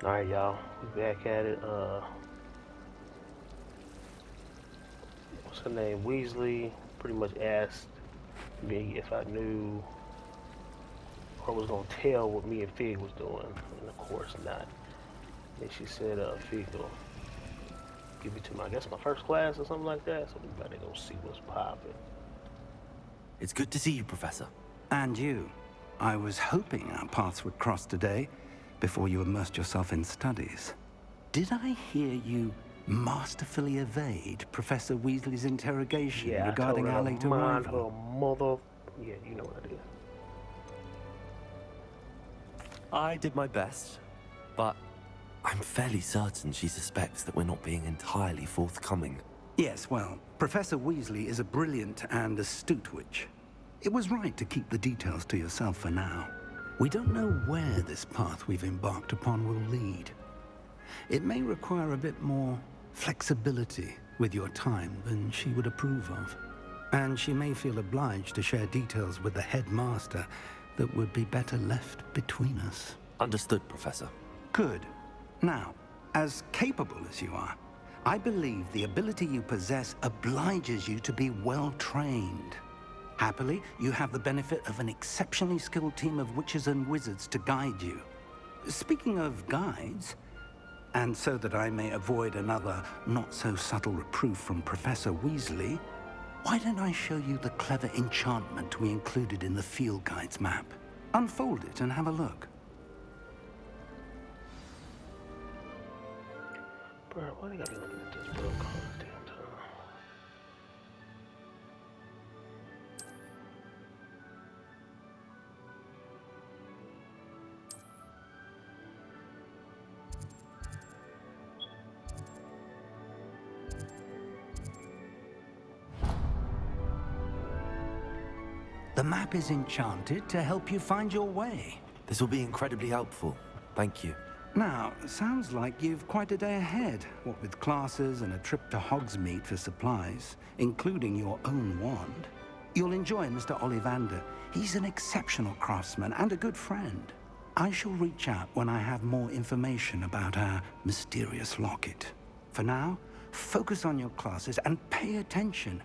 All right, y'all, we back at it. What's her name? Weasley pretty much asked me if I knew or was gonna tell what me and Fig was doing, and of course not. And she said, Fig will give me to my, I guess my first class or something like that. So we better go see what's popping. It's good to see you, Professor. And you. I was hoping our paths would cross today before you immersed yourself in studies. Did I hear you masterfully evade Professor Weasley's interrogation Yeah, I told regarding her our to late mind arrival? her mother. Yeah, you know what it is. I did my best, but I'm fairly certain she suspects that we're not being entirely forthcoming. Yes, well, Professor Weasley is a brilliant and astute witch. It was right to keep the details to yourself for now. We don't know where this path we've embarked upon will lead. It may require a bit more flexibility with your time than she would approve of. And she may feel obliged to share details with the headmaster that would be better left between us. Understood, Professor. Good. Now, as capable as you are, I believe the ability you possess obliges you to be well trained. Happily, you have the benefit of an exceptionally skilled team of witches and wizards to guide you. Speaking of guides, and so that I may avoid another not-so-subtle reproof from Professor Weasley, why don't I show you the clever enchantment we included in the field guide's map? Unfold it and have a look. Bro, why they gotta be looking at this book all the damn time? The map is enchanted to help you find your way. This will be incredibly helpful. Thank you. Now, sounds like you've quite a day ahead, what with classes and a trip to Hogsmeade for supplies, including your own wand. You'll enjoy Mr. Ollivander. He's an exceptional craftsman and a good friend. I shall reach out when I have more information about our mysterious locket. For now, focus on your classes and pay attention.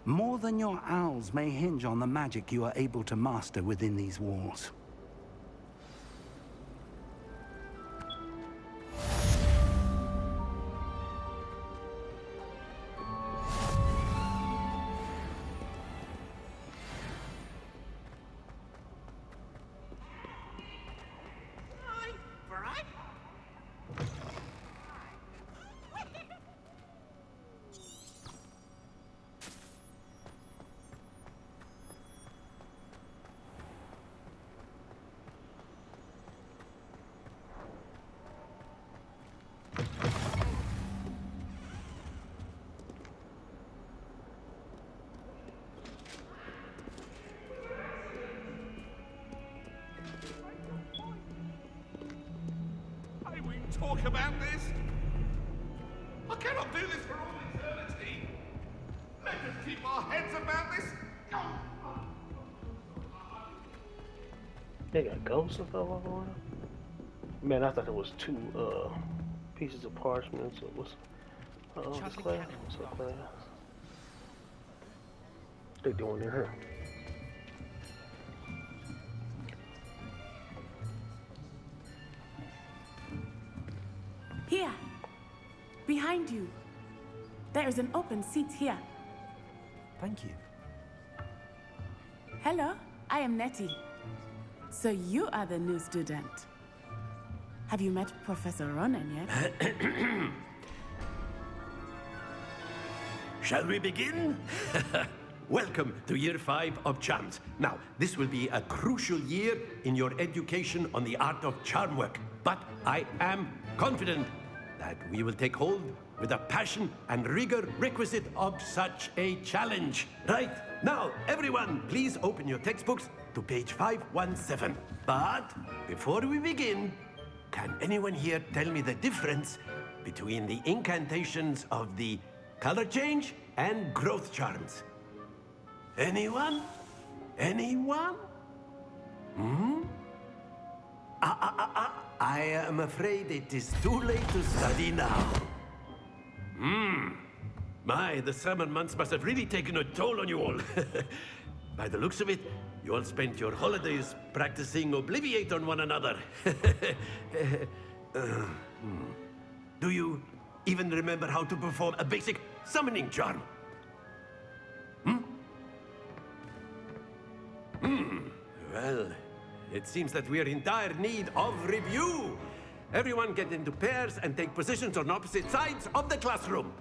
More than your owls may hinge on the magic you are able to master within these walls. Talk about this? I cannot do this for all eternity. Let us keep our heads about this. They got ghosts and stuff over there? Man, I thought it was two pieces of parchment. So what's this class? What's up, class? They doing in here? Here, behind you. There is an open seat here. Thank you. Hello, I am Nettie. So you are the new student. Have you met Professor Ronan yet? Shall we begin? Welcome to Year 5 of Charms. Now, this will be a crucial year in your education on the art of charm work. But I am confident that we will take hold with the passion and rigor requisite of such a challenge. Right, now, everyone, please open your textbooks to page 517. But before we begin, can anyone here tell me the difference between the incantations of the color change and growth charms? Anyone? Anyone? I am afraid it is too late to study now. My, the summer months must have really taken a toll on you all. By the looks of it, you all spent your holidays practicing Obliviate on one another. Do you even remember how to perform a basic summoning charm? Well, it seems that we are in dire need of review. Everyone get into pairs and take positions on opposite sides of the classroom.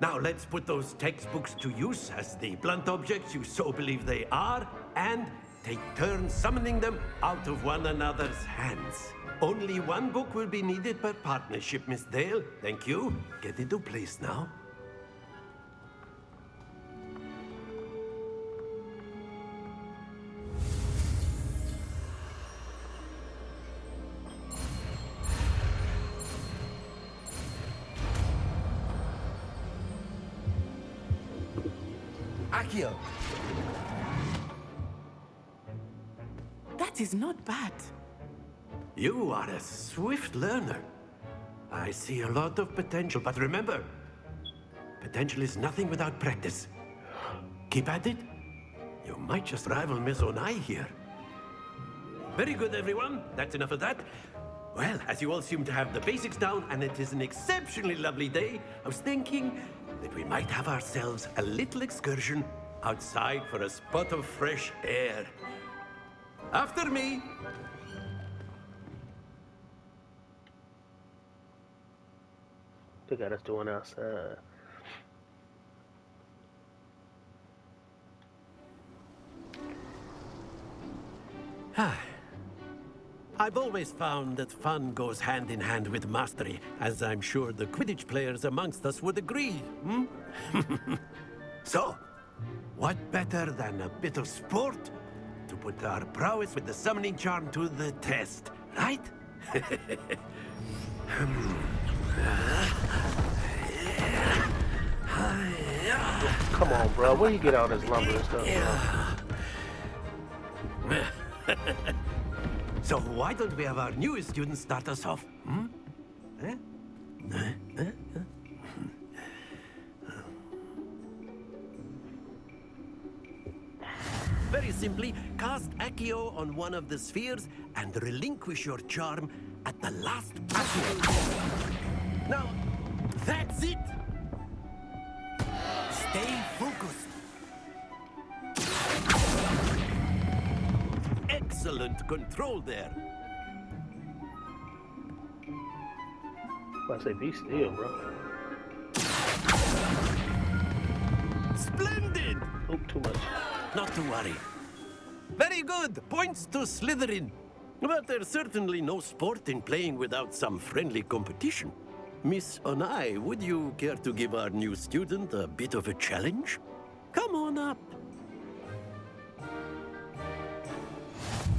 Now let's put those textbooks to use as the blunt objects you so believe they are, and take turns summoning them out of one another's hands. Only one book will be needed per partnership, Miss Dale. Thank you. Get into place now. Accio! That is not bad. You are a swift learner. I see a lot of potential, but remember, potential is nothing without practice. Keep at it. You might just rival Miss Onai here. Very good, everyone. That's enough of that. Well, as you all seem to have the basics down, and it is an exceptionally lovely day, I was thinking that we might have ourselves a little excursion outside for a spot of fresh air. After me. They got us doing outside. I've always found that fun goes hand in hand with mastery, as I'm sure the Quidditch players amongst us would agree, So, what better than a bit of sport to put our prowess with the summoning charm to the test, right? Come on, bro. Where you get all this lumber and stuff from? So why don't we have our newest student start us off? Very simply, cast Accio on one of the spheres and relinquish your charm at the last Accio. Now, that's it! Stay focused. Excellent control there. I say be still, bro. Splendid! Oop, too much. Not to worry. Very good. Points to Slytherin. But there's certainly no sport in playing without some friendly competition. Miss Onai, would you care to give our new student a bit of a challenge? Come on up.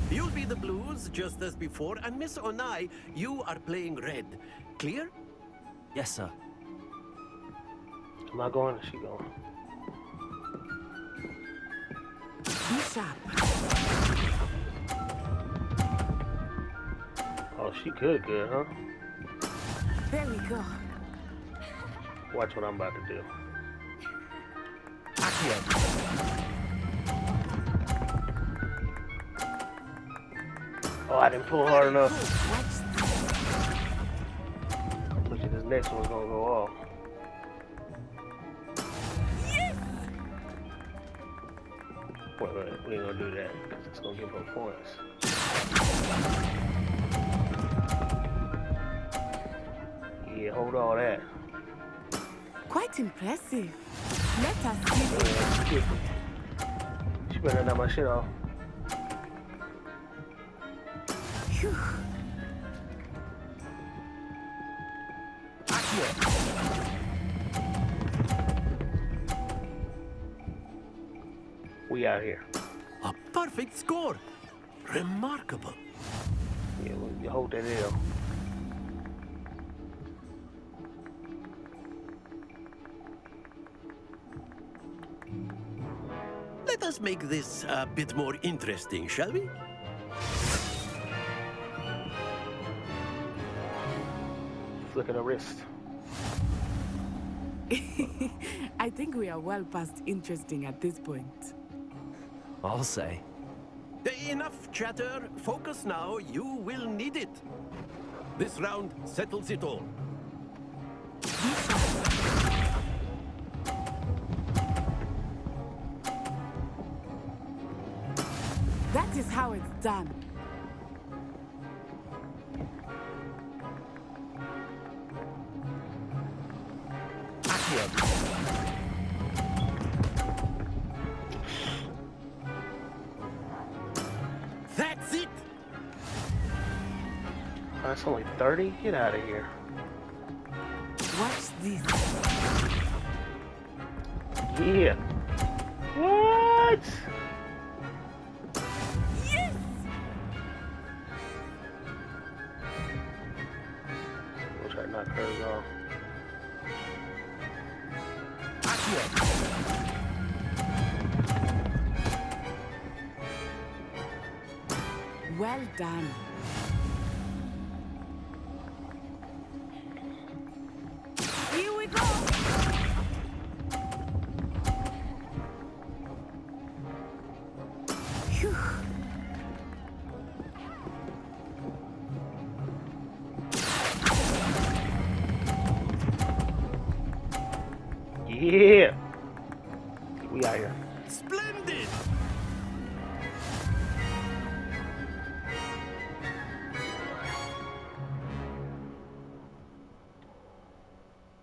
You'll be the blues, just as before, and Miss Onai, you are playing red. Clear? Yes, sir. Am I going or is she going? Be sharp. Oh, she good, huh? There we go. Watch what I'm about to do. Accio! Oh, I didn't pull hard enough. Watch Look at this next one's gonna go off. Wait, we ain't gonna do that because it's gonna give her points. Yeah, hold all that. Quite impressive. Let us see this. Yeah, skip it. She better knock my shit off. Phew. Accio! We out here. A perfect score. Remarkable. Yeah, you hold that L. Let us make this a bit more interesting, shall we? Look at her wrist. I think we are well past interesting at this point. I'll say. Enough chatter. Focus now. You will need it. This round settles it all. That is how it's done. That's it. That's only 30? Get out of here. Watch this. Yeah. What? Yes! We'll try to knock hers off. Well done. Here we go. Phew. Yeah. We out here. Splendid.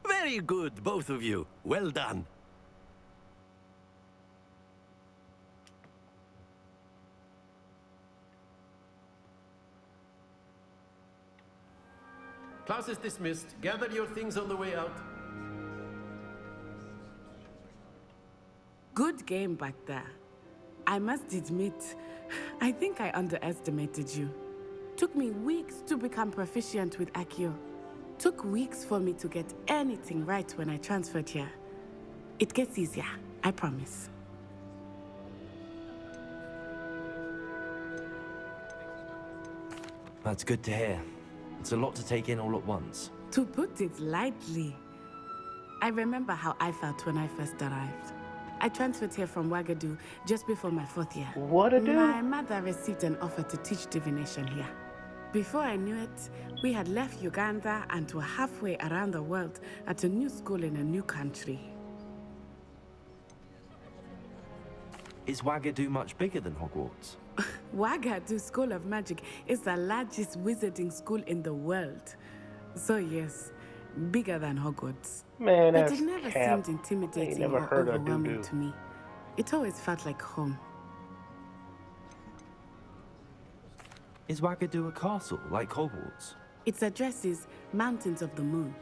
Very good, both of you. Well done. Class is dismissed. Gather your things on the way out. Good game back there. I must admit, I think I underestimated you. Took me weeks to become proficient with Accio. Took weeks for me to get anything right when I transferred here. It gets easier, I promise. That's good to hear. It's a lot to take in all at once. To put it lightly, I remember how I felt when I first arrived. I transferred here from Wagadu just before my 4th year. What a dude. My mother received an offer to teach divination here. Before I knew it, we had left Uganda and were halfway around the world at a new school in a new country. Is Wagadu much bigger than Hogwarts? Wagadu School of Magic is the largest wizarding school in the world. So yes, bigger than Hogwarts. Man, But that's it never cap. seemed I ain't intimidating never or heard of overwhelming doo-doo. to me. It always felt like home. Is Wagadu a castle like Hogwarts? Its address is Mountains of the Moon.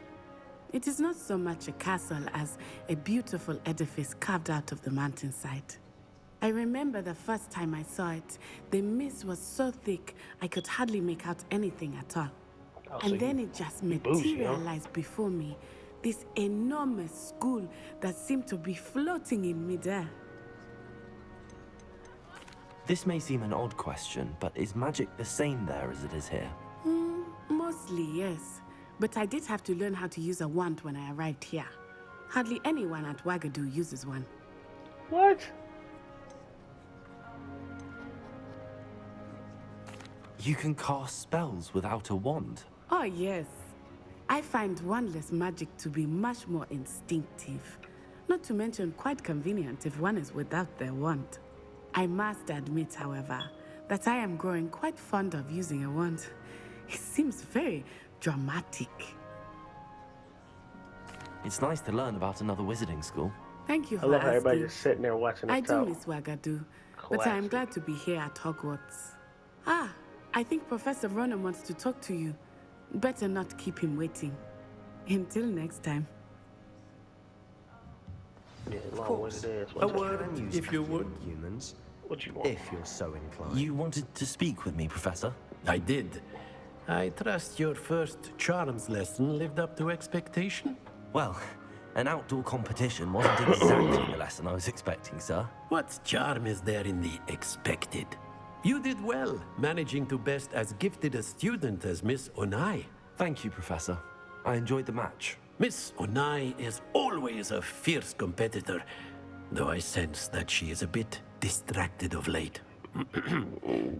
It is not so much a castle as a beautiful edifice carved out of the mountainside. I remember the first time I saw it, the mist was so thick I could hardly make out anything at all. Oh, so And then you- it just you bougie, huh? materialized before me, this enormous school that seemed to be floating in midair. This may seem an odd question, but is magic the same there as it is here? Mostly, yes. But I did have to learn how to use a wand when I arrived here. Hardly anyone at Wagadu uses one. What? You can cast spells without a wand. Oh, yes. I find wandless magic to be much more instinctive. Not to mention quite convenient if one is without their wand. I must admit, however, that I am growing quite fond of using a wand. It seems very dramatic. It's nice to learn about another wizarding school. Thank you I for love how asking. everybody just sitting there watching us I do talk. miss Wagadu, but I am Classic. glad to be here at Hogwarts. Ah, I think Professor Ronan wants to talk to you. Better not keep him waiting. Until next time. Yeah, long course. way it is. A What's word, Use if you would. humans, what you want? if you're so inclined. You wanted to speak with me, Professor? I did. I trust your first charms lesson lived up to expectation? Well, an outdoor competition wasn't exactly the lesson I was expecting, sir. What charm is there in the expected? You did well, managing to best as gifted a student as Miss Onai. Thank you, Professor. I enjoyed the match. Miss Onai is always a fierce competitor, though I sense that she is a bit distracted of late.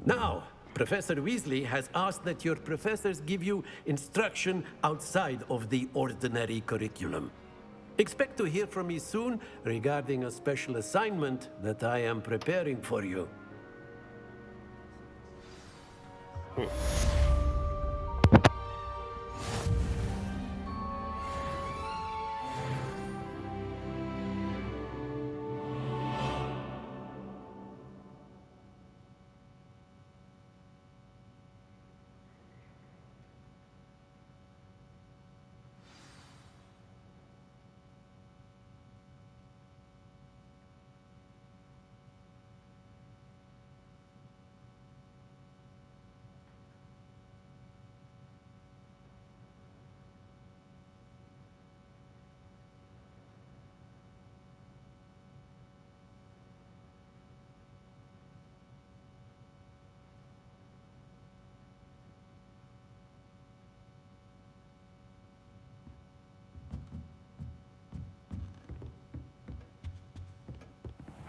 Now, Professor Weasley has asked that your professors give you instruction outside of the ordinary curriculum. Expect to hear from me soon regarding a special assignment that I am preparing for you.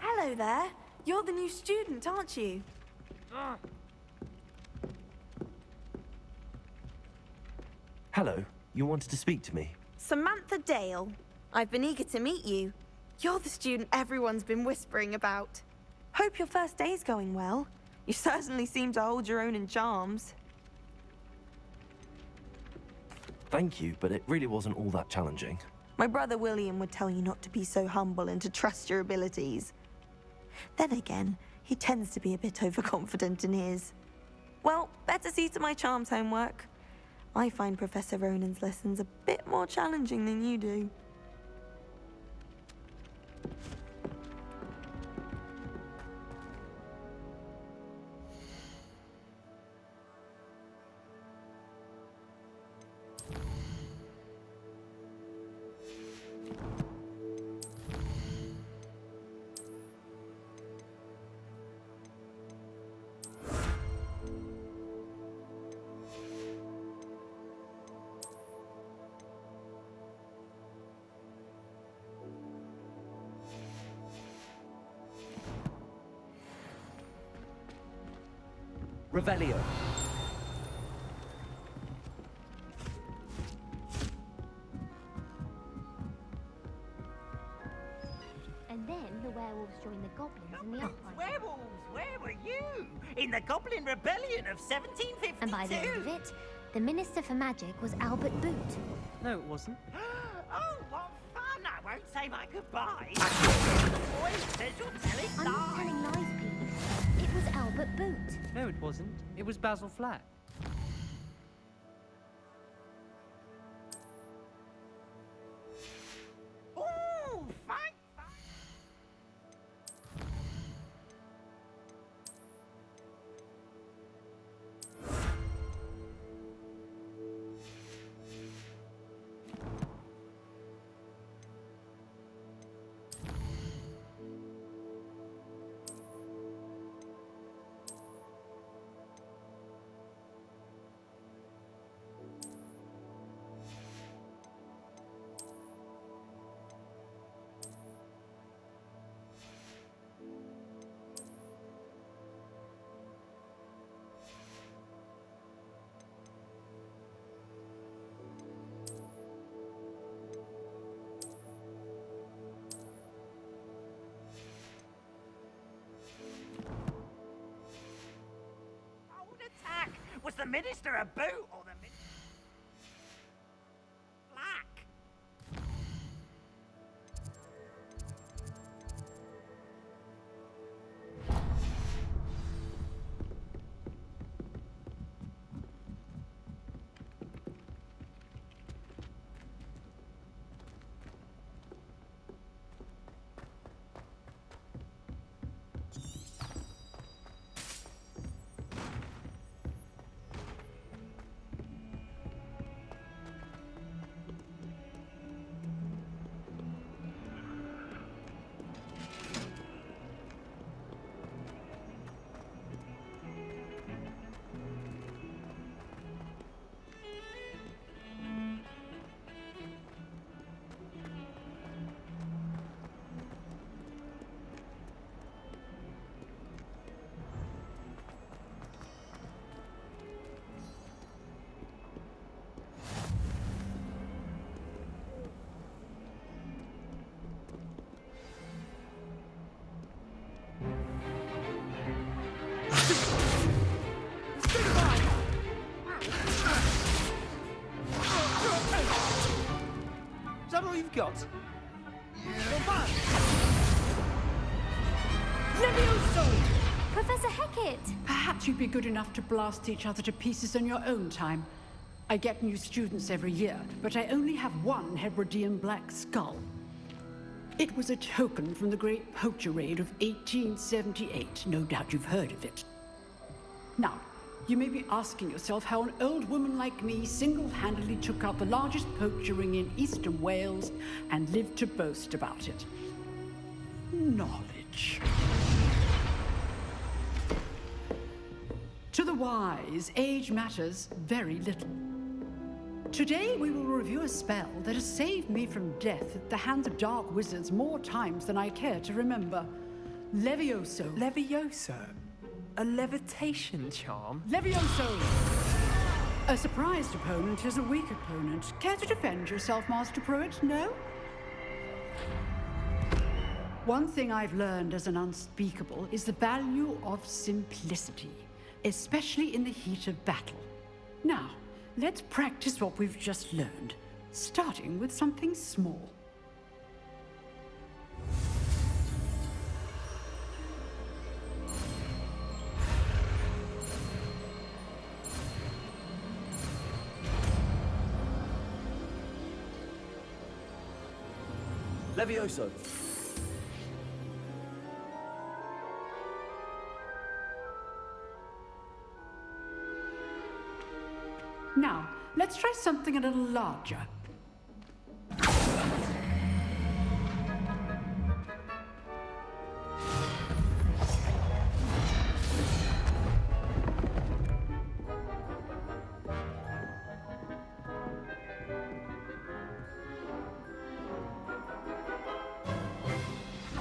Hello there. You're the new student, aren't you? Hello, you wanted to speak to me? Samantha Dale. I've been eager to meet you. You're the student everyone's been whispering about. Hope your first day's going well. You certainly seem to hold your own in charms. Thank you, but it really wasn't all that challenging. My brother William would tell you not to be so humble and to trust your abilities. Then again, he tends to be a bit overconfident in his. Well, better see to my charms homework. I find Professor Ronan's lessons a bit more challenging than you do. Revelio. And then the werewolves joined the goblins in the Empire. Werewolves, where were you? In the Goblin Rebellion of 1752? And by the end of it, the Minister for Magic was Albert Boot. No, it wasn't. Oh, what fun! I won't say my goodbyes. Boy says you're telling I'm not telling lies, Pete. It was Albert Boot. No, it wasn't. It was Basil Flack. Oh, fine. Was the Minister a boot or the Minister black? all you've got? Levioso! Professor Hecat! Perhaps you'd be good enough to blast each other to pieces on your own time. I get new students every year, but I only have one Hebridean black skull. It was a token from the Great Poacher Raid of 1878. No doubt you've heard of it. Now, you may be asking yourself how an old woman like me single-handedly took out the largest poacher ring in eastern Wales and lived to boast about it. Knowledge. To the wise, age matters very little. Today we will review a spell that has saved me from death at the hands of dark wizards more times than I care to remember. Levioso. Levioso? A levitation charm? Levioso! A surprised opponent is a weak opponent. Care to defend yourself, Master Pruitt? No? One thing I've learned as an unspeakable is the value of simplicity, especially in the heat of battle. Now, let's practice what we've just learned, starting with something small. Levioso. Now, let's try something a little larger.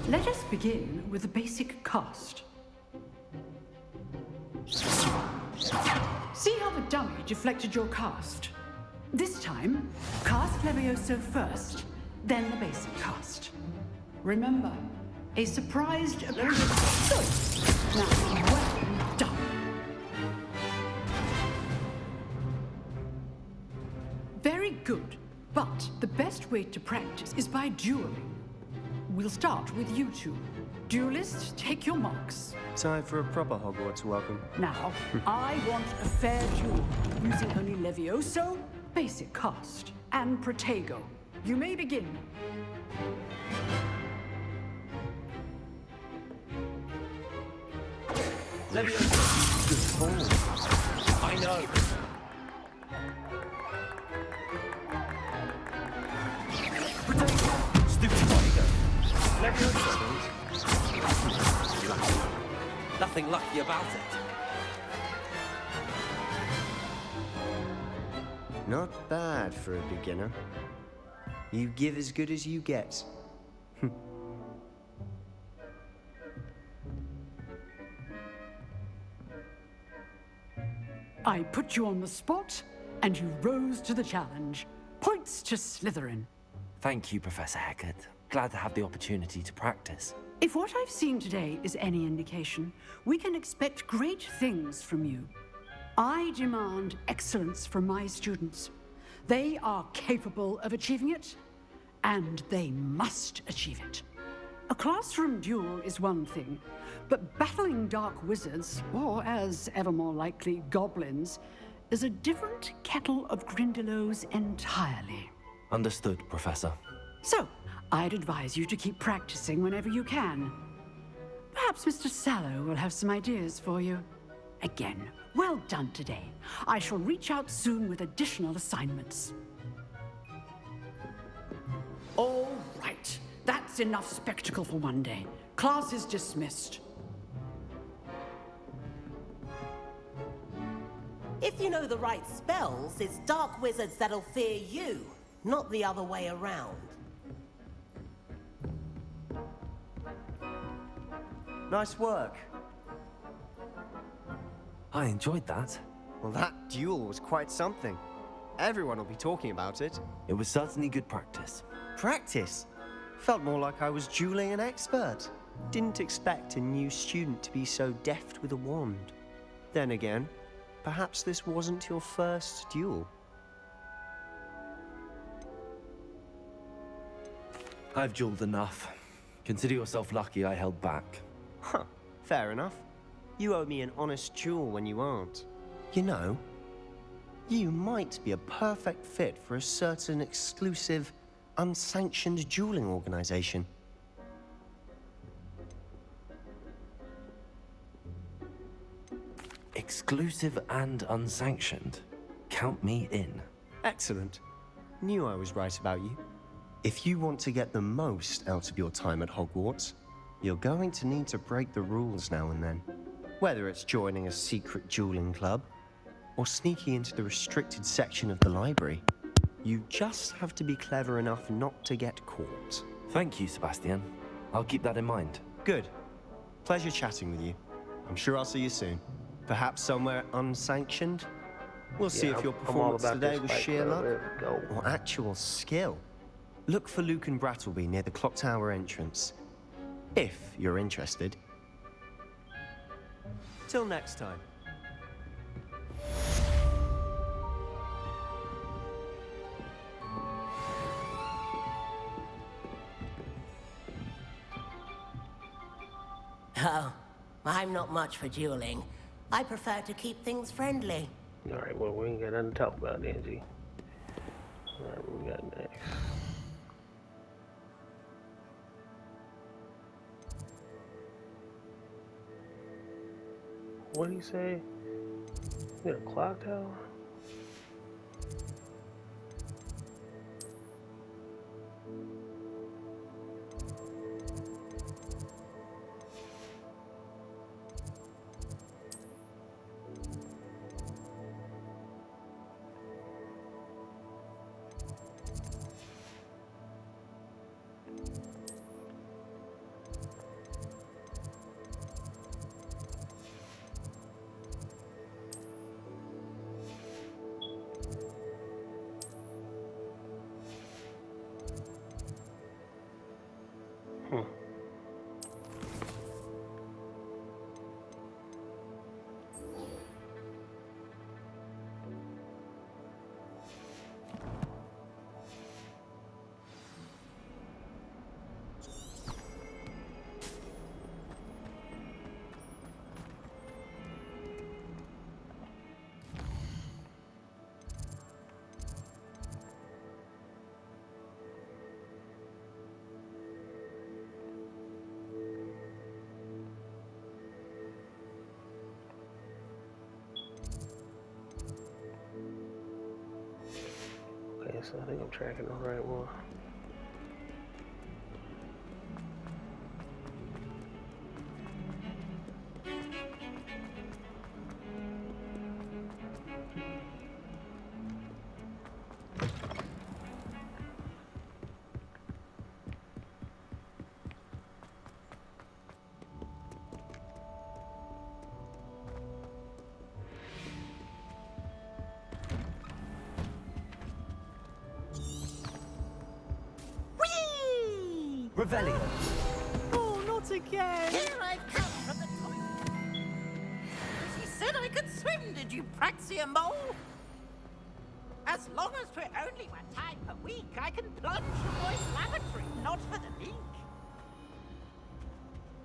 Let us begin with the basic cast. See how the dummy deflected your cast? This time, cast Levioso first, then the basic cast. Remember, a surprised opponent. Good. Now, well done. Very good, but the best way to practice is by dueling. We'll start with you two. Duelists, take your marks. Time for a proper Hogwarts welcome. Now, I want a fair duel, using only Levioso, basic cast, and Protego. You may begin. Levioso. Good ball. I know. Protego. Stupid Protego. Levioso. Nothing lucky about it. Not bad for a beginner. You give as good as you get. I put you on the spot, and you rose to the challenge. Points to Slytherin. Thank you, Professor Hecat. Glad to have the opportunity to practice. If what I've seen today is any indication, we can expect great things from you. I demand excellence from my students. They are capable of achieving it, and they must achieve it. A classroom duel is one thing, but battling dark wizards, or as ever more likely, goblins, is a different kettle of Grindylows entirely. Understood, Professor. So, I'd advise you to keep practicing whenever you can. Perhaps Mr. Sallow will have some ideas for you. Again, well done today. I shall reach out soon with additional assignments. All right. That's enough spectacle for one day. Class is dismissed. If you know the right spells, it's dark wizards that'll fear you, not the other way around. Nice work. I enjoyed that. Well, that duel was quite something. Everyone will be talking about it. It was certainly good practice. Practice? Felt more like I was dueling an expert. Didn't expect a new student to be so deft with a wand. Then again, perhaps this wasn't your first duel. I've dueled enough. Consider yourself lucky I held back. Huh, fair enough. You owe me an honest duel when you aren't. You know, you might be a perfect fit for a certain exclusive, unsanctioned dueling organization. Exclusive and unsanctioned. Count me in. Excellent. Knew I was right about you. If you want to get the most out of your time at Hogwarts, you're going to need to break the rules now and then. Whether it's joining a secret dueling club, or sneaking into the restricted section of the library, you just have to be clever enough not to get caught. Thank you, Sebastian. I'll keep that in mind. Good. Pleasure chatting with you. I'm sure I'll see you soon. Perhaps somewhere unsanctioned? We'll see if your performance today was sheer luck or actual skill. Look for Luke and Brattleby near the clock tower entrance, if you're interested. Till next time. Oh, I'm not much for dueling. I prefer to keep things friendly. Alright, well, we ain't got nothing to talk about, Angie. Alright, what we got next? What did he say? You got a clock tower? Okay, so I think I'm tracking the right one. Revelio. Oh, not again! Here I've come from the toilet. He said I could swim, did you, Praxia Mole? As long as we're only 1 time per week, I can plunge the boy's lavatory, not for the meek.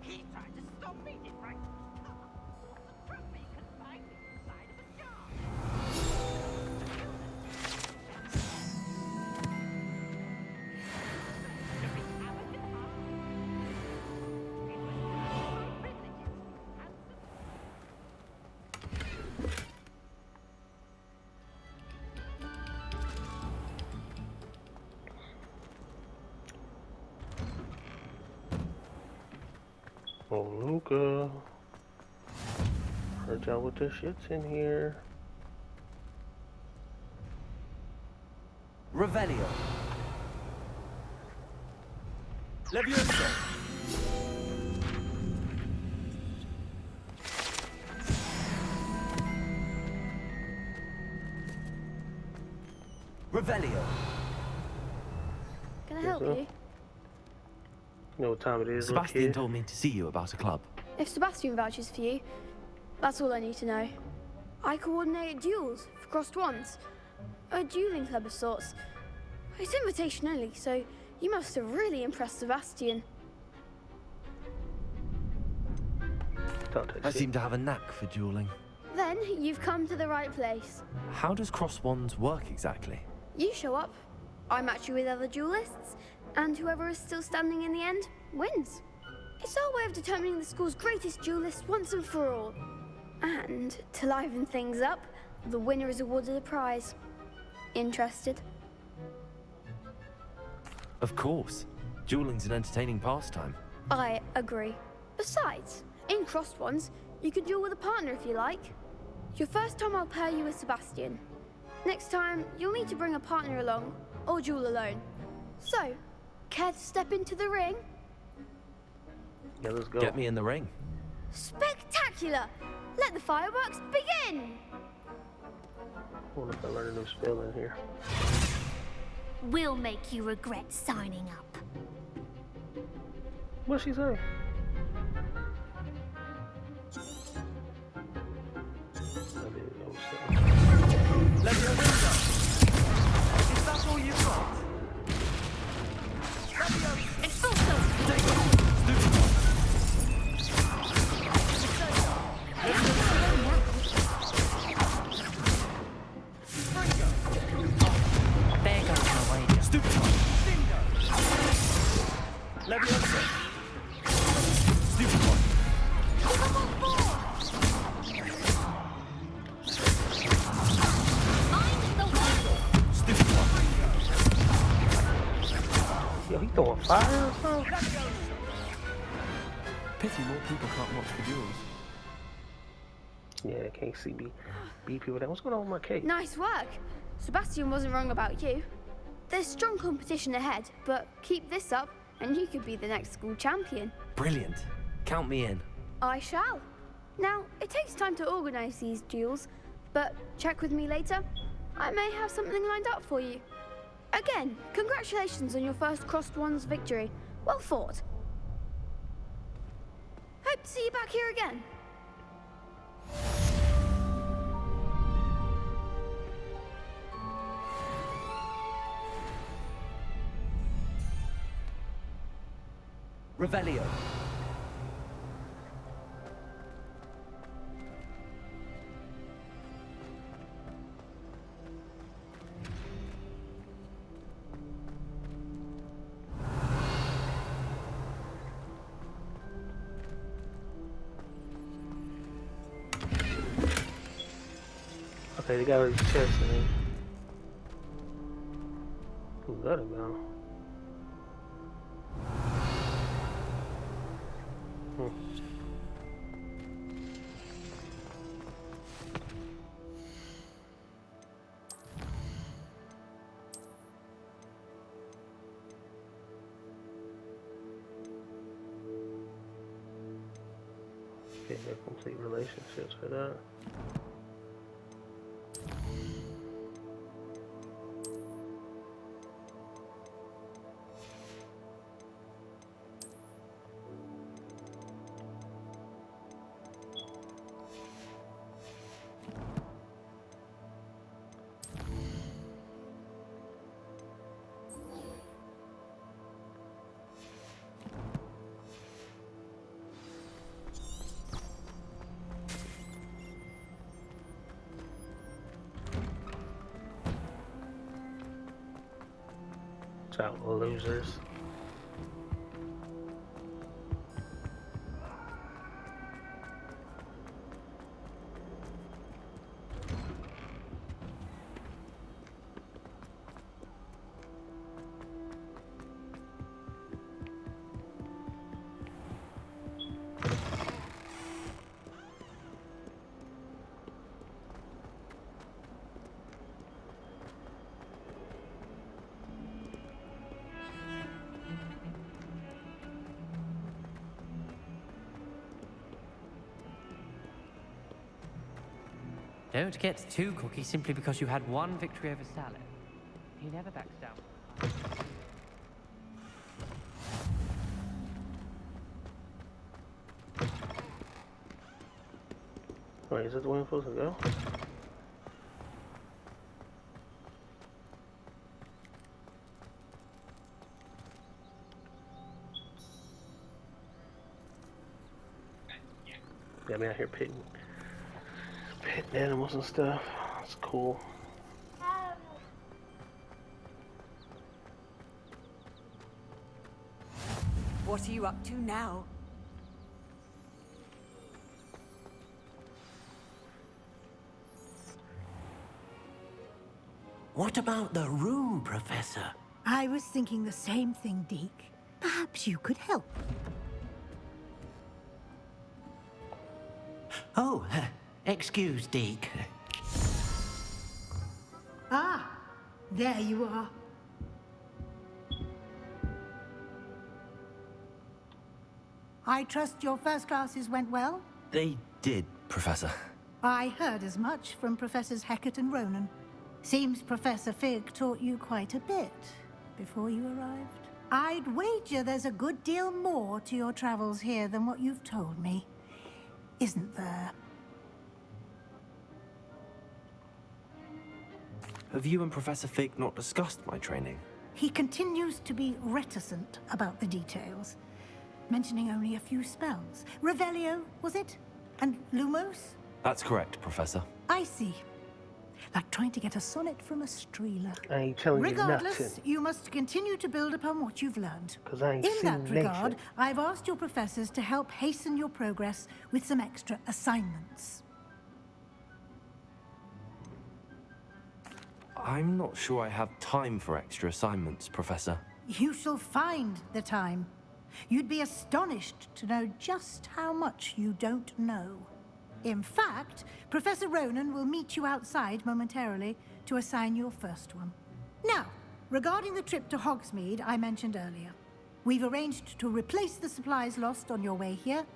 He tried to stop me, did right? The trophy confined me inside of a jar. Oh, Luca. Heard y'all with the shits in here. Revelio. Leviosa. Revelio. Can I help you? You know what time it is, Sebastian told me to see you about a club. If Sebastian vouches for you, that's all I need to know. I coordinate duels for crossed wands. A dueling club of sorts. It's invitation only, so You must have really impressed Sebastian. I seem to have a knack for dueling. Then you've come to the right place. How does cross wands work exactly? You show up, I match you with other duelists, and whoever is still standing in the end wins. It's our way of determining the school's greatest duelist once and for all. And to liven things up, the winner is awarded a prize. Interested? Of course. Dueling's an entertaining pastime. I agree. Besides, in crossed ones, you can duel with a partner if you like. Your first time I'll pair you with Sebastian. Next time, you'll need to bring a partner along, or duel alone. So, care to step into the ring? Yeah, let's go. Get me in the ring. Spectacular! Let the fireworks begin! I wonder if I learned a new spell in here. We'll make you regret signing up. What'd she say? Leviosa! Is that all you've got? Expulso! There goes my wager. Stupid one! Leviosa! Stupid one! Stupid one! Yo, he throwing fire or something? Pity more people can't watch the duels. Yeah, I can't see me beat people down. What's going on with my cake? Nice work! Sebastian wasn't wrong about you. There's strong competition ahead, but keep this up and you could be the next school champion. Brilliant. Count me in. I shall. Now, it takes time to organise these duels, but check with me later. I may have something lined up for you. Again, congratulations on your first crossed ones victory. Well fought. Hope to see you back here again. Revelio. Okay, they got his chest in it. Who's that about? Okay, they're complete relationships for that. Out losers. Don't get too cocky simply because you had one victory over Salad. He never backs down. Wait, is that the way I'm supposed to go? Got me out here petting animals and stuff. It's cool. What are you up to now? What about the room, Professor? I was thinking the same thing, Deke. Perhaps you could help. Oh, excuse, Deke. Ah, there you are. I trust your first classes went well? They did, Professor. I heard as much from Professors Hecat and Ronan. Seems Professor Fig taught you quite a bit before you arrived. I'd wager there's a good deal more to your travels here than what you've told me. Isn't there? Have you and Professor Fig not discussed my training? He continues to be reticent about the details, mentioning only a few spells. Revelio, was it? And Lumos? That's correct, Professor. I see. Like trying to get a sonnet from a streeler. I ain't telling Regardless, you nothing. you must continue to build upon what you've learned. 'Cause I ain't In seen that regard, nature. I've asked your professors to help hasten your progress with some extra assignments. I'm not sure I have time for extra assignments, Professor. You shall find the time. You'd be astonished to know just how much you don't know. In fact, Professor Ronan will meet you outside momentarily to assign your first one. Now, regarding the trip to Hogsmeade I mentioned earlier, we've arranged to replace the supplies lost on your way here,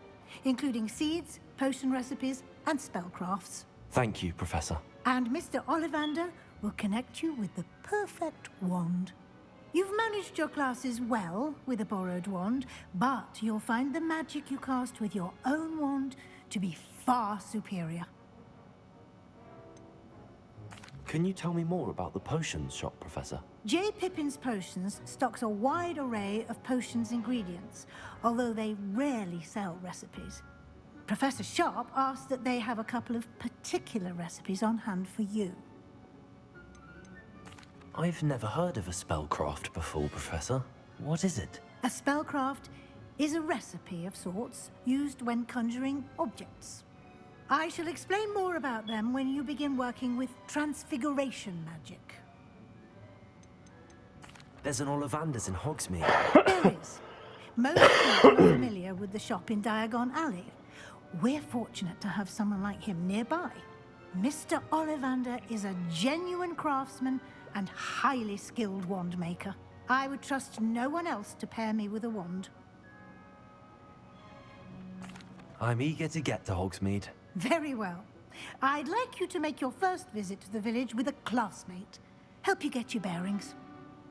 including seeds, potion recipes, and spellcrafts. Thank you, Professor. And Mr. Ollivander will connect you with the perfect wand. You've managed your classes well with a borrowed wand, but you'll find the magic you cast with your own wand to be far superior. Can you tell me more about the potions shop, Professor? J. Pippin's Potions stocks a wide array of potions ingredients, although they rarely sell recipes. Professor Sharp asked that they have a couple of particular recipes on hand for you. I've never heard of a spellcraft before, Professor. What is it? A spellcraft is a recipe of sorts used when conjuring objects. I shall explain more about them when you begin working with transfiguration magic. There's an Ollivander's in Hogsmeade. There is. Most people are familiar with the shop in Diagon Alley. We're fortunate to have someone like him nearby. Mr. Ollivander is a genuine craftsman and highly skilled wand maker. I would trust no one else to pair me with a wand. I'm eager to get to Hogsmeade. Very well. I'd like you to make your first visit to the village with a classmate. Help you get your bearings.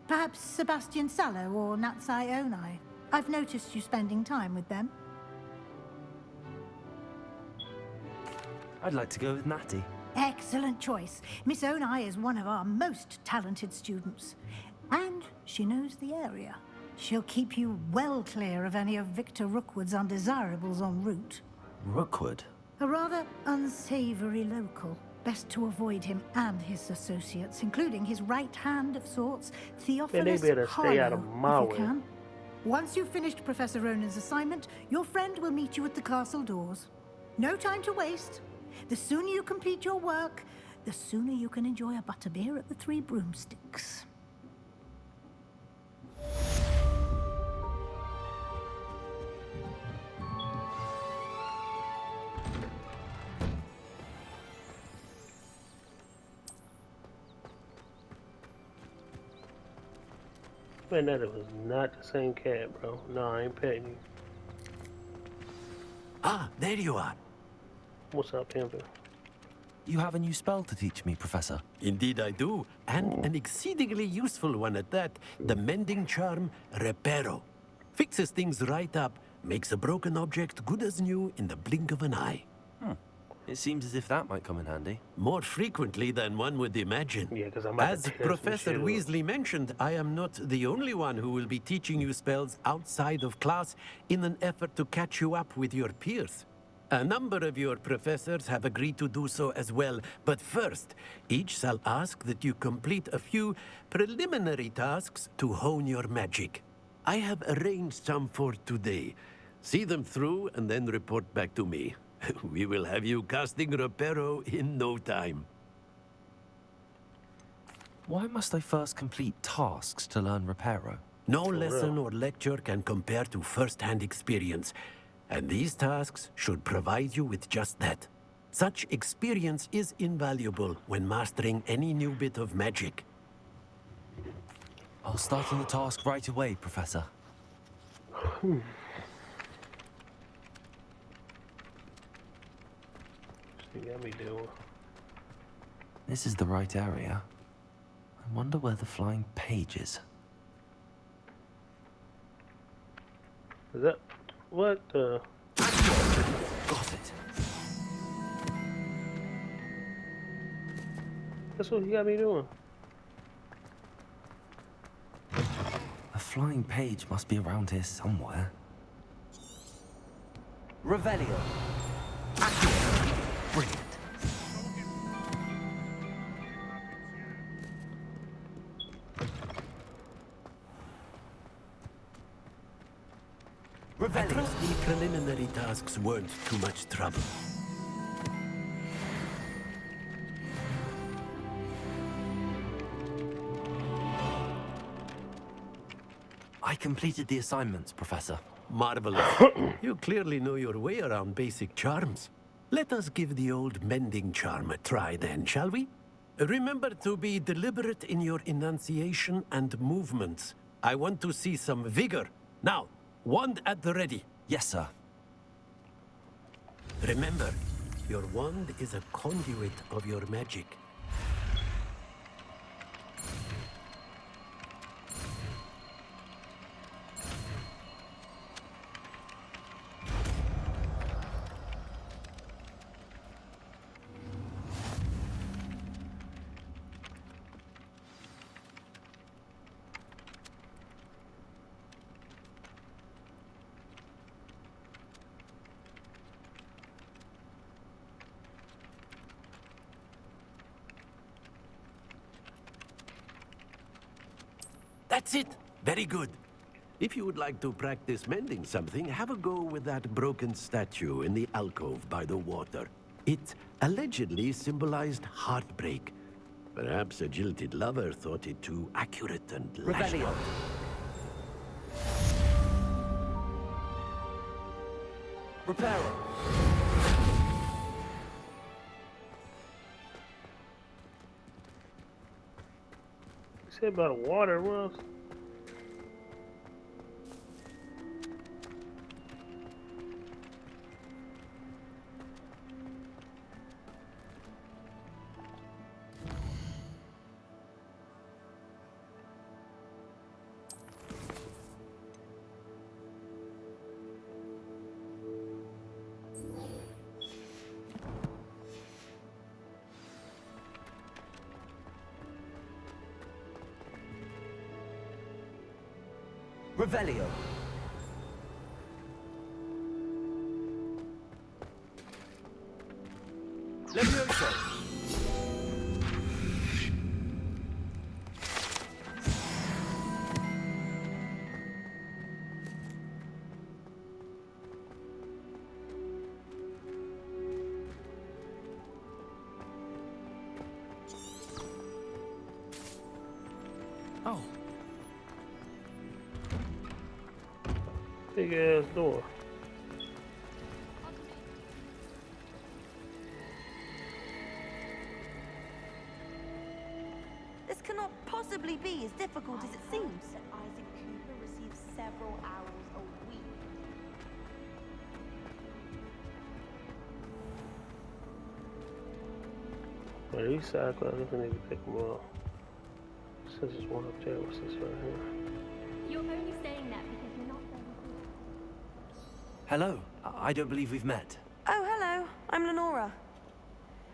Perhaps Sebastian Sallow or Natsai Onai. I've noticed you spending time with them. I'd like to go with Natty. Excellent choice. Miss Onai is one of our most talented students. And she knows the area. She'll keep you well clear of any of Victor Rookwood's undesirables en route. Rookwood? A rather unsavory local. Best to avoid him and his associates, including his right hand of sorts, Theophilus better stay out of Harlow, my if you way. can. Once you've finished Professor Ronan's assignment, your friend will meet you at the castle doors. No time to waste. The sooner you complete your work, the sooner you can enjoy a butterbeer at the Three Broomsticks. Man, that was not the same cat, bro. No, I ain't petting you. Ah, there you are. What's up, Pimpin'? You have a new spell to teach me, Professor. Indeed I do, and an exceedingly useful one at that. The mending charm, Reparo. Fixes things right up, makes a broken object good as new in the blink of an eye. It seems as if that might come in handy. More frequently than one would imagine. Yeah, because I'm about As to test Professor this shit Weasley mentioned, I am not the only one who will be teaching you spells outside of class in an effort to catch you up with your peers. A number of your professors have agreed to do so as well, but first, each shall ask that you complete a few preliminary tasks to hone your magic. I have arranged some for today. See them through and then report back to me. We will have you casting Reparo in no time. Why must I first complete tasks to learn Reparo? No lesson or lecture can compare to first-hand experience, and these tasks should provide you with just that. Such experience is invaluable when mastering any new bit of magic. I'll start on the task right away, Professor. You got me doing. This is the right area. I wonder where the flying page is. Is that what the? Got it. That's what you got me doing. A flying page must be around here somewhere. Revelio. Brilliant. I trust the preliminary tasks weren't too much trouble. I completed the assignments, Professor. Marvelous. You clearly know your way around basic charms. Let us give the old mending charm a try then, shall we? Remember to be deliberate in your enunciation and movements. I want to see some vigor. Now, wand at the ready. Yes, sir. Remember, your wand is a conduit of your magic. That's it. Very good. If you would like to practice mending something, have a go with that broken statue in the alcove by the water. It allegedly symbolized heartbreak. Perhaps a jilted lover thought it too accurate and lashed Revelio. out. Reparo. You said about water, what else? Revelio. Levioso. Oh. Big ass door. This cannot possibly be as difficult as it seems. That Isaac Cooper receives several hours a week. Well, these side classes, I need to pick them up. Since there's one up there, what's this right here? You're only saying that because you're not very good. Hello. I don't believe we've met. Oh, hello. I'm Lenora.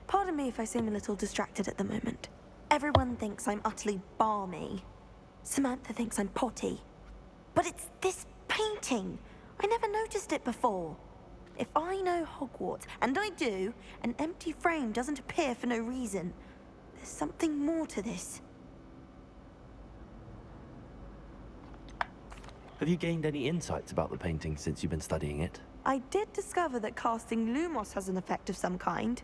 Pardon me if I seem a little distracted at the moment. Everyone thinks I'm utterly balmy. Samantha thinks I'm potty. But it's this painting. I never noticed it before. If I know Hogwarts, and I do, an empty frame doesn't appear for no reason. There's something more to this. Have you gained any insights about the painting since you've been studying it? I did discover that casting Lumos has an effect of some kind,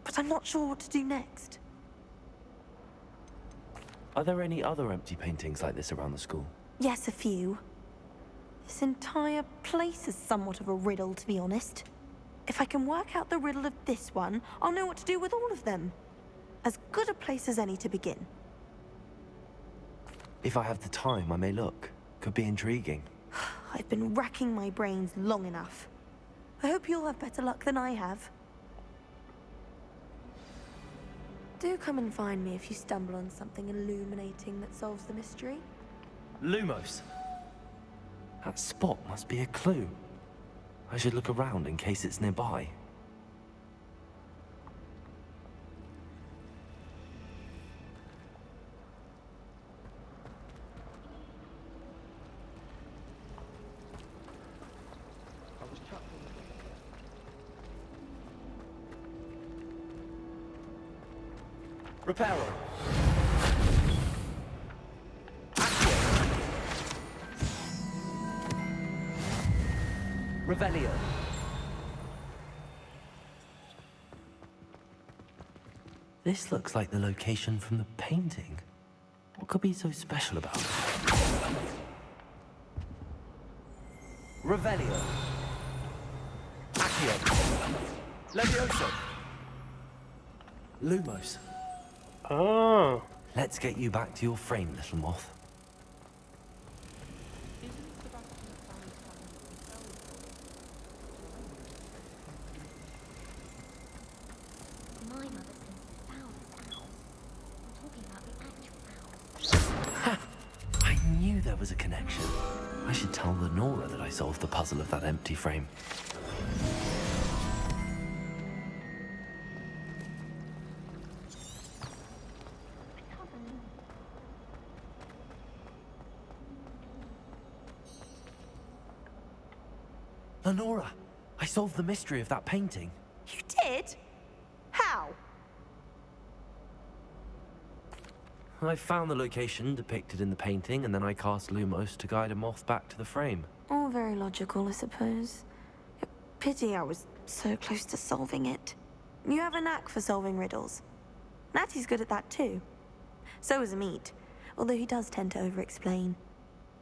but I'm not sure what to do next. Are there any other empty paintings like this around the school? Yes, a few. This entire place is somewhat of a riddle, to be honest. If I can work out the riddle of this one, I'll know what to do with all of them. As good a place as any to begin. If I have the time, I may look. Could be intriguing. I've been racking my brains long enough. I hope you'll have better luck than I have. Do come and find me if you stumble on something illuminating that solves the mystery. Lumos! That spot must be a clue. I should look around in case it's nearby. Reparo. Revelio. This looks like the location from the painting. What could be so special about it? Revelio. Accio. Levioso. Lumos. Oh. Let's get you back to your frame, little moth. My mother sends the foulest owls. I'm talking about the actual owls. I knew there was a connection. I should tell Lenora that I solved the puzzle of that empty frame. Lenora, I solved the mystery of that painting. You did? How? I found the location depicted in the painting, and then I cast Lumos to guide a moth back to the frame. All very logical, I suppose. Pity I was so close to solving it. You have a knack for solving riddles. Natty's good at that too. So is Amit, although he does tend to over-explain.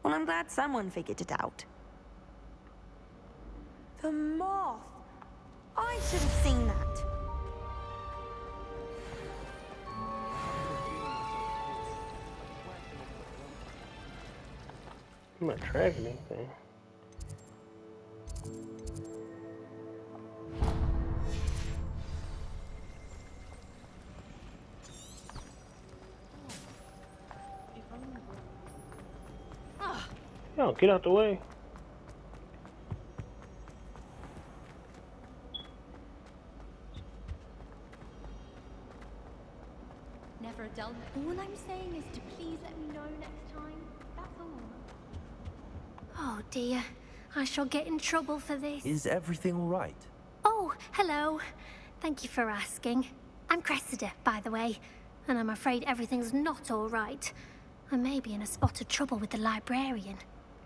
Well, I'm glad someone figured it out. The moth! I should have seen that. I'm not tracking anything. Yo, get out the way. Never a dull. All I'm saying is to please let me know next time. That's all. Oh dear. I shall get in trouble for this. Is everything all right? Oh, hello. Thank you for asking. I'm Cressida, by the way, and I'm afraid everything's not all right. I may be in a spot of trouble with the librarian.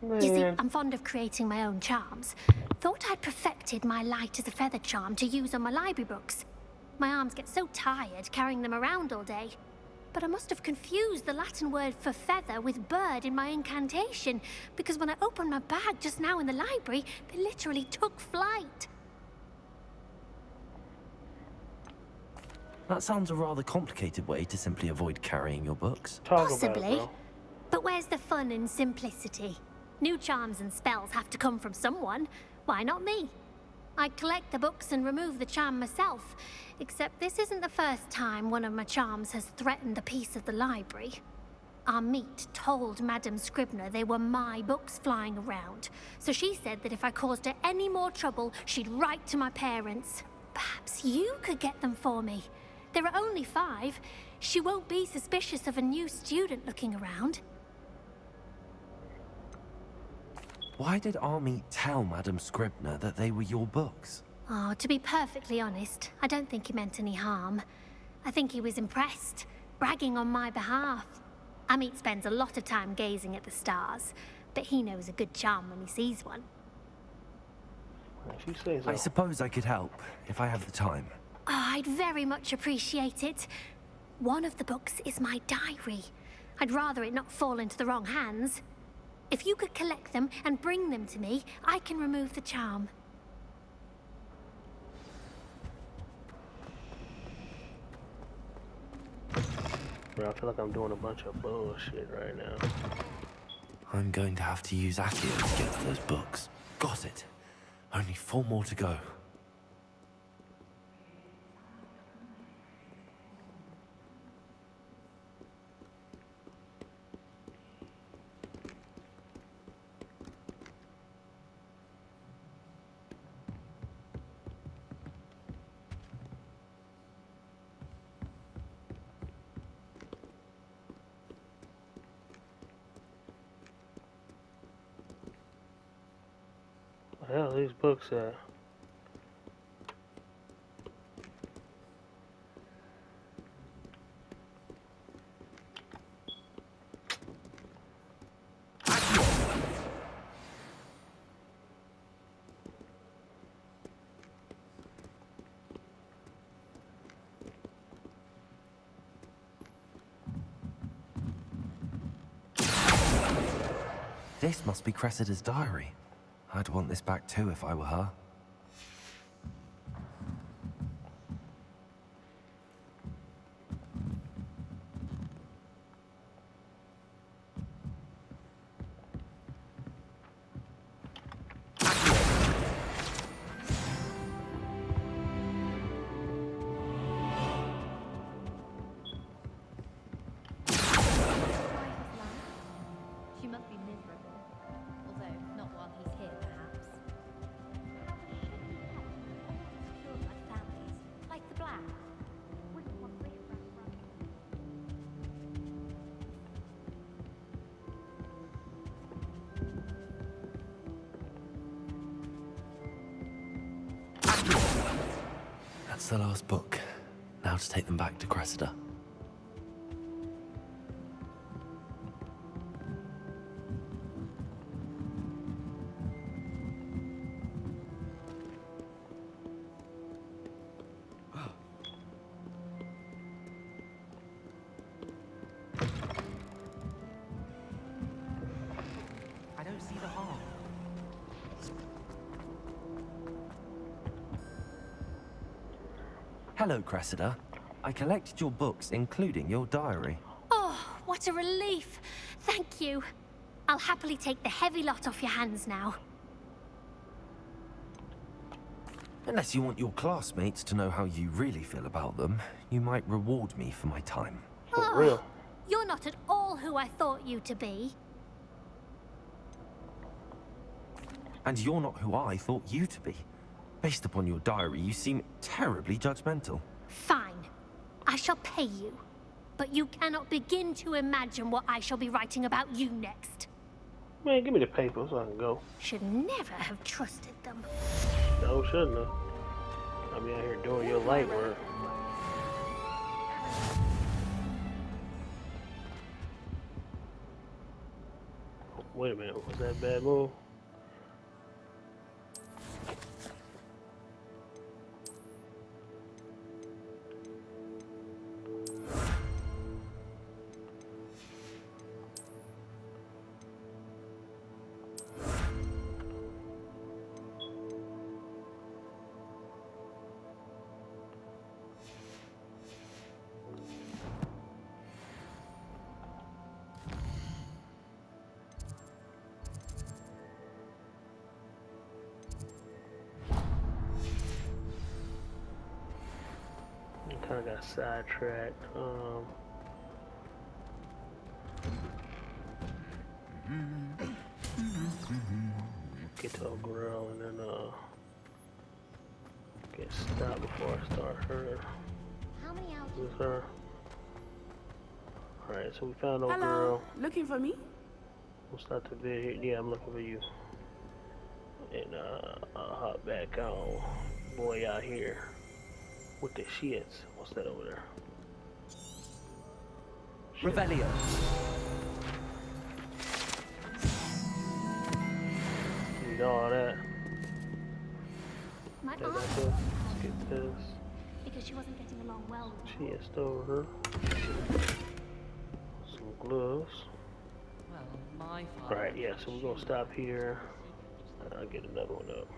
You see, I'm fond of creating my own charms. Thought I'd perfected my light as a feather charm to use on my library books. My arms get so tired carrying them around all day. But I must have confused the Latin word for feather with bird in my incantation, because when I opened my bag just now in the library, they literally took flight. That sounds a rather complicated way to simply avoid carrying your books. Possibly. But where's the fun in simplicity? New charms and spells have to come from someone. Why not me? I collect the books and remove the charm myself, except this isn't the first time one of my charms has threatened the peace of the library. Amit told Madame Scribner they were my books flying around, so she said that if I caused her any more trouble, she'd write to my parents. Perhaps you could get them for me. There are only 5. She won't be suspicious of a new student looking around. Why did Army tell Madame Scribner that they were your books? Oh, to be perfectly honest, I don't think he meant any harm. I think he was impressed, bragging on my behalf. Amit spends a lot of time gazing at the stars, but he knows a good charm when he sees one. If you say so. I suppose I could help, if I have the time. Oh, I'd very much appreciate it. One of the books is my diary. I'd rather it not fall into the wrong hands. If you could collect them and bring them to me, I can remove the charm. Bro, I feel like I'm doing a bunch of bullshit right now. I'm going to have to use Accio to get to those books. Got it. Only 4 more to go. What the hell are these books at? This must be Cressida's diary. I'd want this back too if I were her. She must be miserable, although not while he's here, perhaps. Pure blood families, like the Black. Wouldn't want riff-raff running. That's the last book. Now to take them back to Cressida. I don't see the harm. Hello, Cressida. I collected your books, including your diary. Oh, what a relief. Thank you. I'll happily take the heavy lot off your hands now. Unless you want your classmates to know how you really feel about them, you might reward me for my time. Oh, real. You're not at all who I thought you to be. And you're not who I thought you to be. Based upon your diary, you seem terribly judgmental. Fine. I shall pay you. But you cannot begin to imagine what I shall be writing about you next. Man, give me the paper so I can go. Should never have trusted them. No, shouldn't have. I be out here doing your light work. Wait a minute, was that a bad move? Kind of got sidetracked. Get to a grill and then get stopped before I start her. How many hours? This her. Alright, so we found no Hello, girl. looking for me? We'll start the video. Yeah, I'm looking for you. and I'll hop back on. Boy out here with the shits. What's that over there? Revelio. Need all that. My That aunt this. was Let's get this. because she wasn't getting along well with me. Chest over her. Some gloves. Well, my father. Alright, yeah, so we're gonna stop here. I'll get another one up.